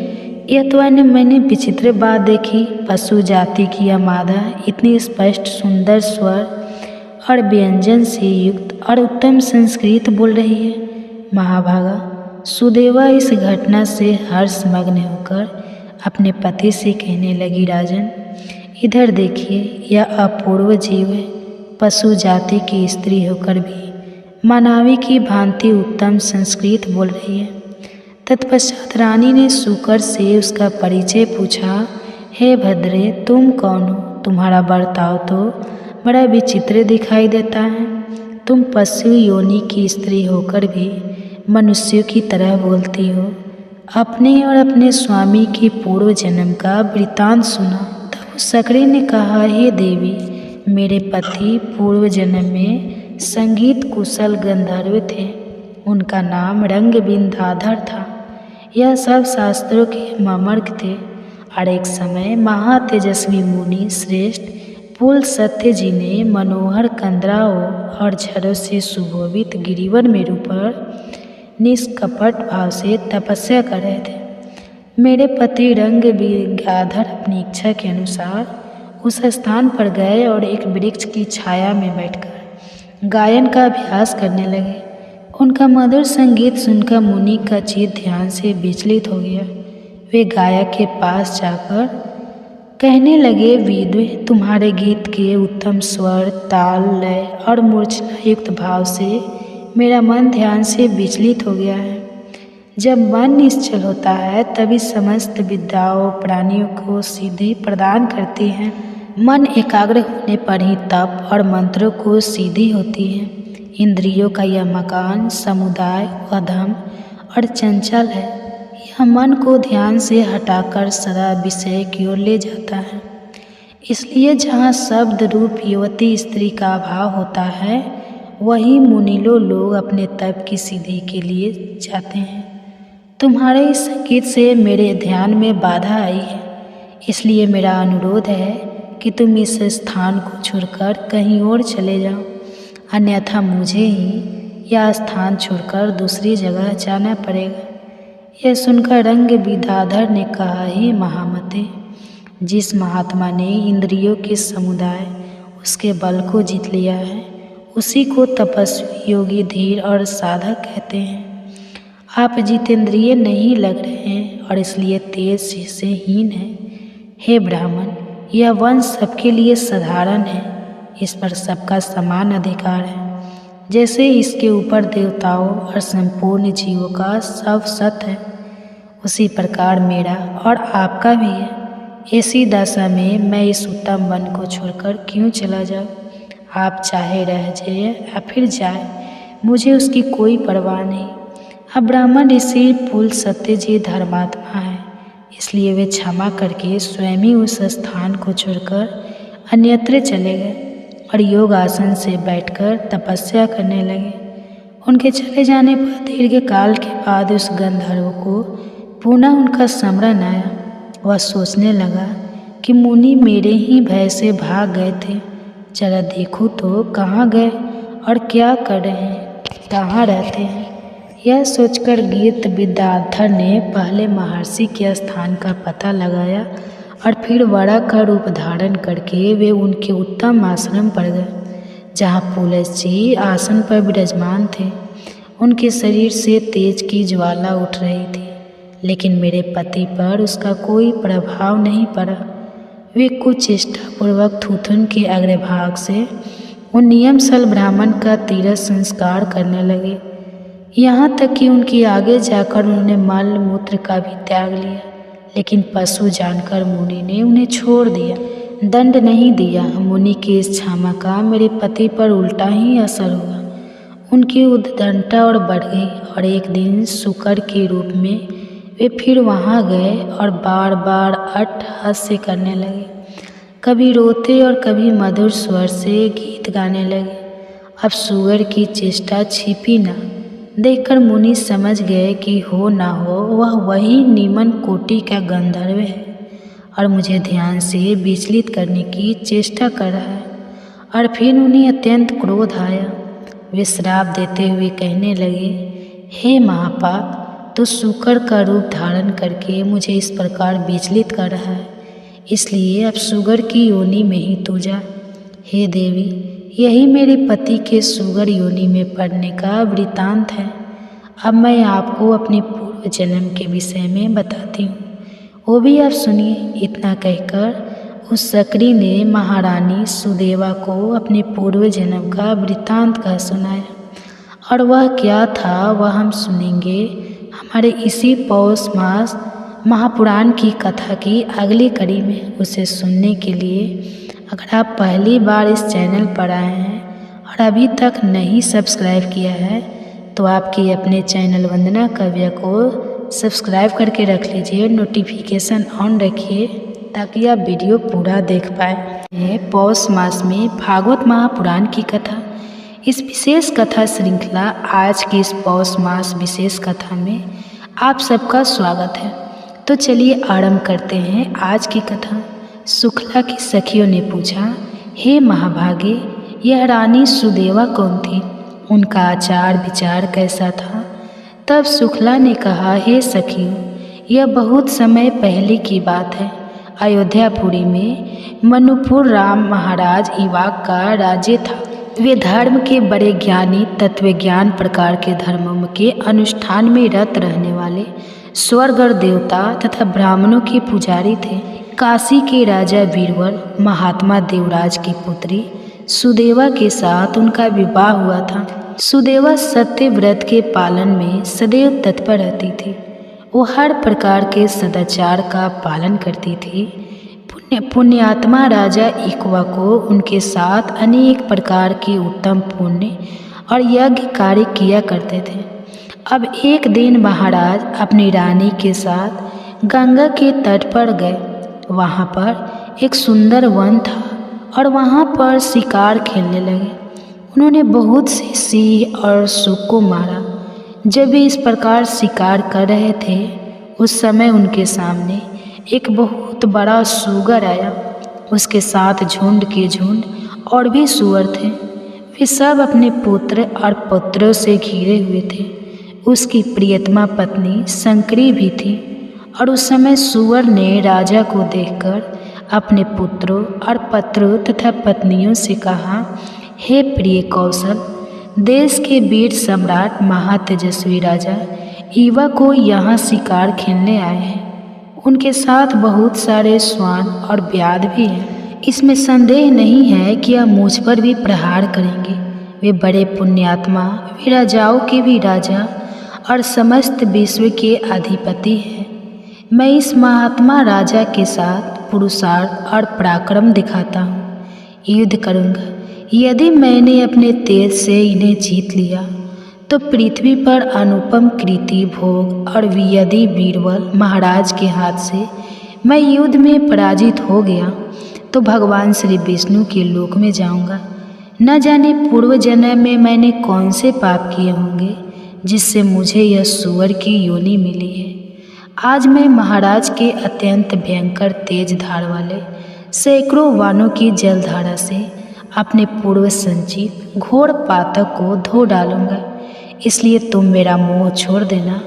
यह तो मैंने विचित्र बात देखी। पशु जाति की यह मादा इतनी स्पष्ट सुंदर स्वर और व्यंजन से युक्त और उत्तम संस्कृत बोल रही है। महाभागा, सुदेवा इस घटना से हर्षमग्न होकर अपने पति से कहने लगी, राजन, इधर देखिए, यह अपूर्व जीव है। पशु जाति की स्त्री होकर भी मानवी की भांति उत्तम संस्कृत बोल रही है। तत्पश्चात रानी ने शुकर से उसका परिचय पूछा, हे भद्रे, तुम कौन हो? तुम्हारा बर्ताव तो बड़ा विचित्र दिखाई देता है। तुम पशु योनि की स्त्री होकर भी मनुष्यों की तरह बोलती हो। अपने और अपने स्वामी की पूर्व जन्म का वृतांत सुना। तब शंकरी ने कहा, हे देवी, मेरे पति पूर्व जन्म में संगीत कुशल गंधर्व थे। उनका नाम रंगबिंदाधर था। यह सब शास्त्रों के मर्मज्ञ थे और एक समय महातेजस्वी मुनि श्रेष्ठ पुल सत्य जी ने मनोहर कंदराओं और झरों से सुशोभित गिरिवर मेरु पर निष्कपट भाव से तपस्या कर रहे थे। मेरे पति रंगबिंदाधर अपनी इच्छा के अनुसार उस स्थान पर गए और एक वृक्ष की छाया में बैठकर गायन का अभ्यास करने लगे। उनका मधुर संगीत सुनकर मुनि का चित्त ध्यान से विचलित हो गया। वे गायक के पास जाकर कहने लगे, विद्वे, तुम्हारे गीत के उत्तम स्वर, ताल, लय और मूर्छना युक्त भाव से मेरा मन ध्यान से विचलित हो गया है। जब मन निश्चल होता है तभी समस्त विद्याओं प्राणियों को सिद्धि प्रदान करती हैं। मन एकाग्र होने पर ही तप और मंत्रों को सिद्धि होती है। इंद्रियों का यह मकान समुदाय, अधम और चंचल है। यह मन को ध्यान से हटाकर सदा विषय की ओर ले जाता है। इसलिए जहाँ शब्द रूप युवती स्त्री का अभाव होता है, वहीं मुनिलो लोग अपने तप की सिद्धि के लिए जाते हैं। तुम्हारे इस संगीत से मेरे ध्यान में बाधा आई है, इसलिए मेरा अनुरोध है कि तुम इस स्थान को छोड़कर कहीं और चले जाओ, अन्यथा मुझे ही यह स्थान छोड़कर दूसरी जगह जाना पड़ेगा। यह सुनकर रंगबिंदाधर ने कहा, हे महामते, जिस महात्मा ने इंद्रियों के समुदाय उसके बल को जीत लिया है, उसी को तपस्वी, योगी, धीर और साधक कहते हैं। आप जितेंद्रिय नहीं लग रहे हैं और इसलिए तेज से हीन हैं। हे ब्राह्मण, यह वंश सबके लिए साधारण है। इस पर सबका समान अधिकार है। जैसे इसके ऊपर देवताओं और संपूर्ण जीवों का सब सत है, उसी प्रकार मेरा और आपका भी है। ऐसी दशा में मैं इस उत्तम वन को छोड़कर क्यों चला जाऊँ? आप चाहे रह जाए या फिर जाए, मुझे उसकी कोई परवाह नहीं। अब ब्राह्मण ऋषि पुल सत्य जी धर्मात्मा है, इसलिए वे क्षमा करके स्वयं ही उस स्थान को छोड़कर अन्यत्र चले गए और योग आसन से बैठकर तपस्या करने लगे। उनके चले जाने पर दीर्घ काल के बाद उस गंधर्व को पुनः उनका स्मरण आया। वह सोचने लगा कि मुनि मेरे ही भय से भाग गए थे, जरा देखूँ तो कहाँ गए और क्या कर रहे हैं, कहाँ रहते हैं। यह सोचकर गीत विद्याधर ने पहले महर्षि के स्थान का पता लगाया और फिर वरा का रूप धारण करके वे उनके उत्तम आश्रम पर गए, जहाँ पुलस्त जी आसन पर विराजमान थे। उनके शरीर से तेज की ज्वाला उठ रही थी, लेकिन मेरे पति पर उसका कोई प्रभाव नहीं पड़ा। वे कुछ चेष्टापूर्वक थूथन के अग्रभाग से उन नियमसल ब्राह्मण का तीर्थ संस्कार करने लगे, यहाँ तक कि उनके आगे जाकर उन्होंने मल मूत्र का भी त्याग लिया। लेकिन पशु जानकर मुनि ने उन्हें छोड़ दिया, दंड नहीं दिया। मुनि की इस क्षमा का मेरे पति पर उल्टा ही असर हुआ। उनकी उद्दंडता और बढ़ गई और एक दिन शुकर के रूप में वे फिर वहाँ गए और बार बार अट्टहास्य करने लगे। कभी रोते और कभी मधुर स्वर से गीत गाने लगे। अब सुअर की चेष्टा छिपी ना। देखकर मुनि समझ गए कि हो ना हो वह वही निमन कोटि का गंधर्व है और मुझे ध्यान से विचलित करने की चेष्टा कर रहा है। और फिर उन्हें अत्यंत क्रोध आया। वे श्राप देते हुए कहने लगे, हे महापाप, तो शुकर का रूप धारण करके मुझे इस प्रकार विचलित कर रहा है, इसलिए अब सुगर की योनि में ही तू जा। हे देवी, यही मेरे पति के सुगर योनि में पड़ने का वृतांत है। अब मैं आपको अपने पूर्व जन्म के विषय में बताती हूँ, वो भी आप सुनिए। इतना कहकर उस सकरी ने महारानी सुदेवा को अपने पूर्व जन्म का वृतांत कह सुनाया। और वह क्या था वह हम सुनेंगे हमारे इसी पौष मास महापुराण की कथा की अगली कड़ी में। उसे सुनने के लिए अगर आप पहली बार इस चैनल पर आए हैं और अभी तक नहीं सब्सक्राइब किया है तो आपकी अपने चैनल वंदना काव्या को सब्सक्राइब करके रख लीजिए, नोटिफिकेशन ऑन रखिए ताकि आप वीडियो पूरा देख पाए। पौष मास में भागवत महापुराण की कथा, इस विशेष कथा श्रृंखला आज की इस पौष मास विशेष कथा में आप सबका स्वागत है। तो चलिए आरंभ करते हैं आज की कथा। सुखला की सखियों ने पूछा, हे महाभागे, यह रानी सुदेवा कौन थी? उनका आचार विचार कैसा था? तब सुखला ने कहा, हे सखियों, यह बहुत समय पहले की बात है। अयोध्यापुरी में मनुपुर राम महाराज इवाक का राज्य था। वे धर्म के बड़े ज्ञानी, तत्वज्ञान प्रकार के धर्मों के अनुष्ठान में रत रहने वाले स्वर्ग और देवता तथा ब्राह्मणों के पुजारी थे। काशी के राजा बीरबल महात्मा देवराज की पुत्री सुदेवा के साथ उनका विवाह हुआ था। सुदेवा सत्य व्रत के पालन में सदैव तत्पर रहती थी। वो हर प्रकार के सदाचार का पालन करती थी। पुण्यात्मा राजा इक्वा को उनके साथ अनेक प्रकार के उत्तम पुण्य और यज्ञ कार्य किया करते थे। अब एक दिन महाराज अपनी रानी के साथ गंगा के तट पर गए। वहाँ पर एक सुंदर वन था और वहाँ पर शिकार खेलने लगे। उन्होंने बहुत से सिंह और सूअर को मारा। जब वे इस प्रकार शिकार कर रहे थे उस समय उनके सामने एक बहुत बड़ा सूगर आया। उसके साथ झुंड के झुंड और भी सूअर थे। वे सब अपने पुत्र और पुत्रों से घिरे हुए थे। उसकी प्रियतमा पत्नी शंकरी भी थी। और उस समय सूअर ने राजा को देखकर अपने पुत्रों और पत्रों तथा पत्नियों से कहा, हे प्रिय कौशल, देश के वीर सम्राट महातेजस्वी राजा ईवा को यहाँ शिकार खेलने आए हैं। उनके साथ बहुत सारे श्वान और व्याध भी हैं। इसमें संदेह नहीं है कि यह मुझ पर भी प्रहार करेंगे। वे बड़े पुण्यात्मा, वे राजाओं के भी राजा और समस्त विश्व के अधिपति हैं। मैं इस महात्मा राजा के साथ पुरुषार्थ और पराक्रम दिखाता हूँ। युद्ध करूँगा। यदि मैंने अपने तेज से इन्हें जीत लिया तो पृथ्वी पर अनुपम कृति भोग, और यदि बीरबल महाराज के हाथ से मैं युद्ध में पराजित हो गया तो भगवान श्री विष्णु के लोक में जाऊँगा। न जाने पूर्व जन्म में मैंने कौन से पाप किए होंगे जिससे मुझे यह सूअर की योनि मिली है। आज मैं महाराज के अत्यंत भयंकर तेज धार वाले सैकड़ों वानों की जलधारा से अपने पूर्व संचित घोर पातक को धो डालूंगा। इसलिए तुम मेरा मोह छोड़ देना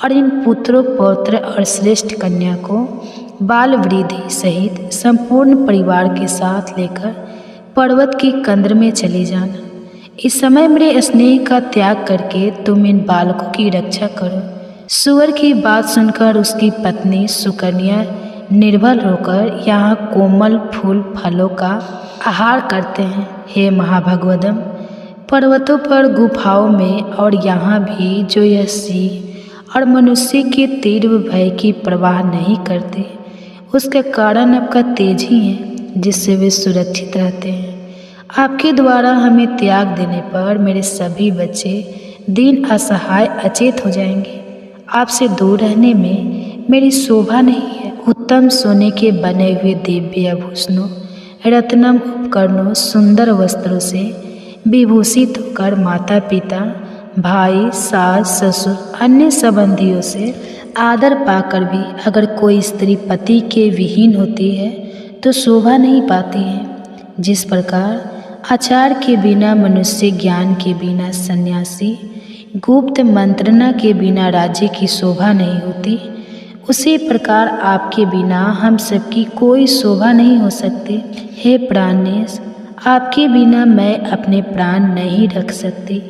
और इन पुत्रों पौत्र और श्रेष्ठ कन्या को बाल वृद्धि सहित संपूर्ण परिवार के साथ लेकर पर्वत की कंद्र में चले जाना। इस समय मेरे स्नेह का त्याग करके तुम इन बालकों की रक्षा करो। सुअर की बात सुनकर उसकी पत्नी सुकन्या निर्भल होकर यहाँ कोमल फूल फलों का आहार करते हैं। हे महाभगवदम, पर्वतों पर, गुफाओं में और यहाँ भी जो यह सिंह और मनुष्य के तीव्र भय की परवाह नहीं करते, उसके कारण आपका तेज ही है जिससे वे सुरक्षित रहते हैं। आपके द्वारा हमें त्याग देने पर मेरे सभी बच्चे दीन असहाय अचेत हो जाएंगे। आपसे दूर रहने में मेरी शोभा नहीं है। उत्तम सोने के बने हुए दिव्य आभूषणों, रत्नम उपकरणों, सुंदर वस्त्रों से विभूषित होकर माता पिता, भाई, सास, ससुर, अन्य संबंधियों से आदर पाकर भी अगर कोई स्त्री पति के विहीन होती है तो शोभा नहीं पाती है। जिस प्रकार आचार के बिना मनुष्य, ज्ञान के बिना सन्यासी, गुप्त मंत्रणा के बिना राज्य की शोभा नहीं होती, उसी प्रकार आपके बिना हम सबकी कोई शोभा नहीं हो सकती। हे प्राणेश, आपके बिना मैं अपने प्राण नहीं रख सकती।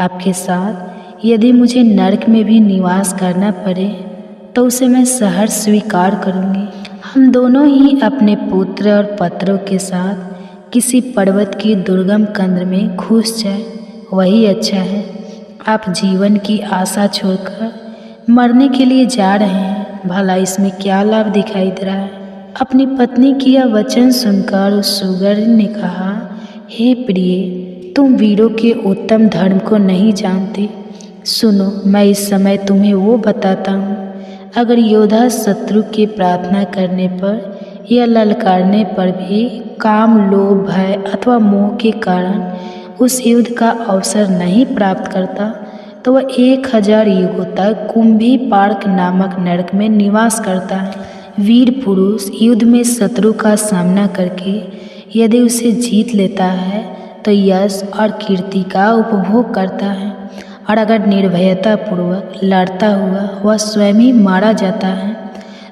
आपके साथ यदि मुझे नरक में भी निवास करना पड़े तो उसे मैं सहर्ष स्वीकार करूँगी। हम दोनों ही अपने पुत्र और पत्रों के साथ किसी पर्वत की दुर्गम कंद्र में घुस जाए, वही अच्छा है। आप जीवन की आशा छोड़कर मरने के लिए जा रहे हैं, भला इसमें क्या लाभ दिखाई दे रहा है? अपनी पत्नी की यह वचन सुनकर उस सुगर ने कहा, हे प्रिय, तुम वीरों के उत्तम धर्म को नहीं जानते। सुनो, मैं इस समय तुम्हें वो बताता हूँ। अगर योद्धा शत्रु के प्रार्थना करने पर या ललकारने पर भी काम, लोभ, भय अथवा मोह के कारण उस युद्ध का अवसर नहीं प्राप्त करता तो वह 1000 युगों तक कुंभी पार्क नामक नरक में निवास करता है। वीर पुरुष युद्ध में शत्रु का सामना करके यदि उसे जीत लेता है तो यश और कीर्ति का उपभोग करता है, और अगर निर्भयता पूर्वक लड़ता हुआ वह स्वयं ही मारा जाता है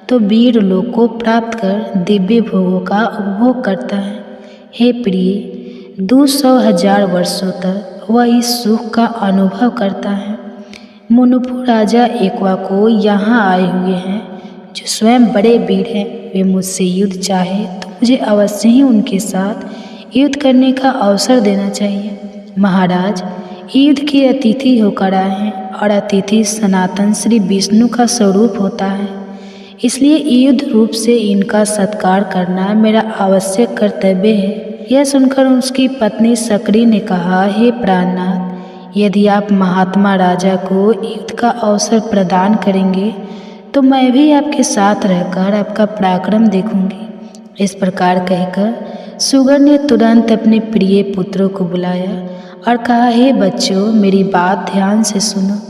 तो वीर लोक को प्राप्त कर दिव्य भोगों का उपभोग करता है। हे प्रिय, 200,000 वर्षों तक वह इस सुख का अनुभव करता है। मुनुपु राजा एक्वा को यहाँ आए हुए हैं जो स्वयं बड़े वीर हैं। वे मुझसे युद्ध चाहे तो मुझे अवश्य ही उनके साथ युद्ध करने का अवसर देना चाहिए। महाराज, युद्ध के अतिथि होकर आए हैं और अतिथि सनातन श्री विष्णु का स्वरूप होता है, इसलिए युद्ध रूप से इनका सत्कार करना मेरा आवश्यक कर्तव्य है। यह सुनकर उसकी पत्नी सकरी ने कहा, हे प्राणनाथ, यदि आप महात्मा राजा को युद्ध का अवसर प्रदान करेंगे तो मैं भी आपके साथ रहकर आपका पराक्रम देखूंगी। इस प्रकार कहकर सुगर ने तुरंत अपने प्रिय पुत्रों को बुलाया और कहा, हे बच्चों, मेरी बात ध्यान से सुनो।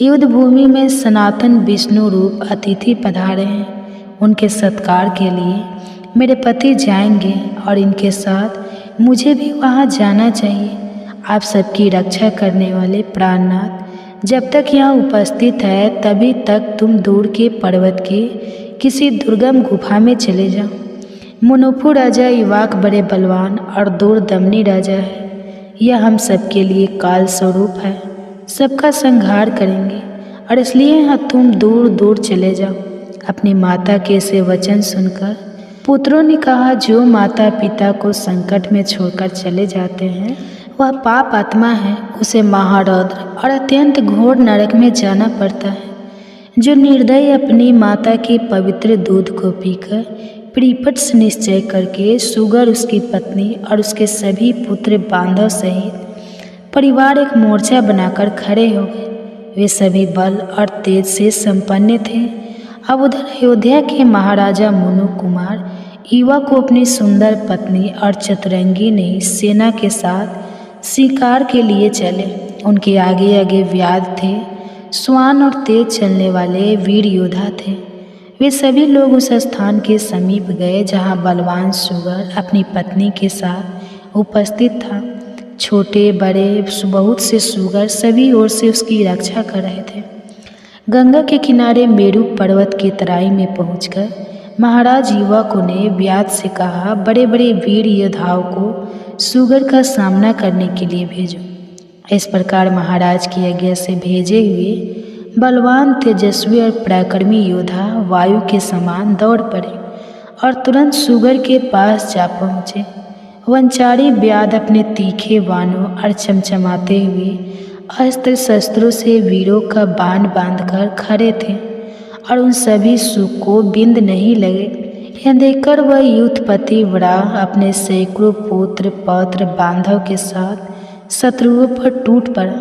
युद्ध भूमि में सनातन विष्णु रूप अतिथि पधारे हैं। उनके सत्कार के लिए मेरे पति जाएंगे और इनके साथ मुझे भी वहां जाना चाहिए। आप सबकी रक्षा करने वाले प्राणनाथ जब तक यहाँ उपस्थित है तभी तक तुम दूर के पर्वत के किसी दुर्गम गुफा में चले जाओ। मुनुपु राजा युवाक बड़े बलवान और दूरदमनी राजा है। यह हम सबके लिए काल स्वरूप है, सबका संहार करेंगे और इसलिए तुम दूर दूर चले जाओ। अपनी माता के ऐसे वचन सुनकर पुत्रों ने कहा, जो माता पिता को संकट में छोड़कर चले जाते हैं वह पाप आत्मा है, उसे महारौद्र और अत्यंत घोर नरक में जाना पड़ता है। जो निर्दयी अपनी माता के पवित्र दूध को पीकर प्रीपट से निश्चय करके सुगर, उसकी पत्नी और उसके सभी पुत्र बांधव सहित परिवार एक मोर्चा बनाकर खड़े हो गए। वे सभी बल और तेज से संपन्न थे। अब उधर अयोध्या के महाराजा मुनु कुमार युवा को अपनी सुंदर पत्नी और चतुरंगी ने सेना के साथ शिकार के लिए चले। उनके आगे आगे व्याध थे, श्वान और तेज चलने वाले वीर योद्धा थे। वे सभी लोग उस स्थान के समीप गए जहाँ बलवान सुगर अपनी पत्नी के साथ उपस्थित था। छोटे बड़े बहुत से सूगर सभी ओर से उसकी रक्षा कर रहे थे। गंगा के किनारे मेरू पर्वत की तराई में पहुंचकर महाराज युवकों ने व्याध से कहा, बड़े बड़े वीर योद्धाओं को सूगर का सामना करने के लिए भेजो। इस प्रकार महाराज की आज्ञा से भेजे हुए बलवान, तेजस्वी और पराक्रमी योद्धा वायु के समान दौड़ पड़े और तुरंत सूगर के पास जा पहुँचे। वंचारी व्याध अपने तीखे बाणों और चमचमाते हुए अस्त्र शस्त्रों से वीरों का बाण बांधकर खड़े थे और उन सभी सुख को बिंद नहीं लगे। यह देखकर वह युद्धपति वराह अपने सैकड़ों पुत्र पौत्र बांधव के साथ शत्रुओं पर टूट पड़ा